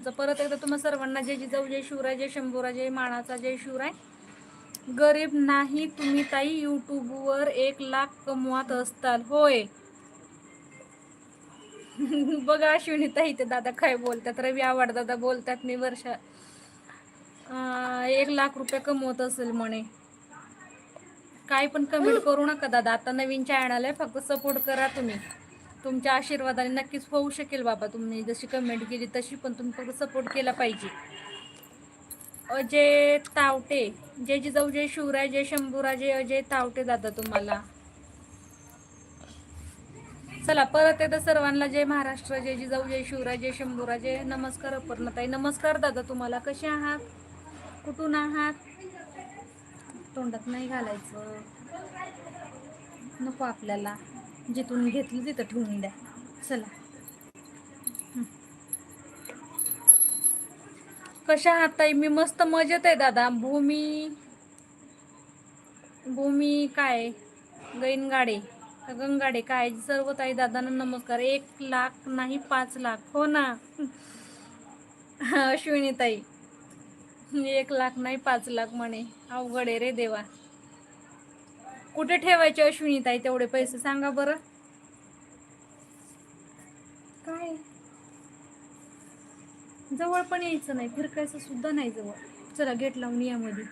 परत एकदा तुम्हा सर्वांना जय जिजाऊ, जय शिवराय, जय शंभूराज, जय मानाचा, जय शिवराय. गरीब नाही तुम्ही ताई, यूट्यूबवर 1,00,000 कमवत असताल होय. बघा अश्विनी ताई ते दादा काय बोलतात, रवी आवाड दादा बोलतात मी वर्षा 1,00,000 रुपये कमवत असेल म्हणे. काही पण कमेंट करू नका दादा, आता नवीन चॅनल आहे, फक्त सपोर्ट करा तुम्ही. तुमच्या आशीर्वादाने नक्कीच होऊ शकेल बाबा. तुम्ही जशी कमेंट केली तशी, पण तुम्ही फक्त सपोर्ट केला पाहिजे. अजय तावटे, जय जिजाऊ, जय शिवराय, जय शंभूराजे. अजय तावटे दादा तुम्हाला. चला परत एकदा सर्वांना जय महाराष्ट्र, जय जिजाऊ, जय शिवराय, जय शंभूराजे. नमस्कार अपर्णाताई. नमस्कार दादा तुम्हाला. कसे आहात, कुठून आहात? तोंडात नाही घालायचं नको आपल्याला, जिथून घेतली तिथं ठेवून द्या. चला कशा आहात ताई? मी मस्त मजेत आहे दादा. भूमी काय गैनगाडे गंगाडे काय सर्व ताई दादांना नमस्कार. 1,00,000 नाही 5,00,000. हो ना अश्विनी ताई, 1,00,000 नाही 5,00,000 म्हणे. अवघड आहे रे देवा. कुठे ठेवायचे अश्विनी ताई तेवढे पैसे सांगा बरं. काय जवळ पण यायचं नाही, फिरकायचं सुद्धा नाही जवळ. चला गेट लावून यामध्ये.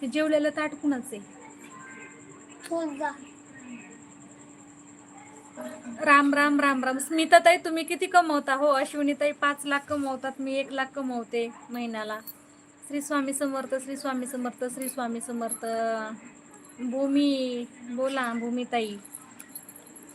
ते जेवलेलं ताट कुणाच आहे? राम राम राम राम. स्मिता ताई तुम्ही किती कमवता हो? अश्विनी ताई 5,00,000 कमवतात, मी 1,00,000 कमवते महिन्याला. श्री स्वामी समर्थ, श्री स्वामी समर्थ, श्री स्वामी समर्थ. भूमी बोला भूमी ताई.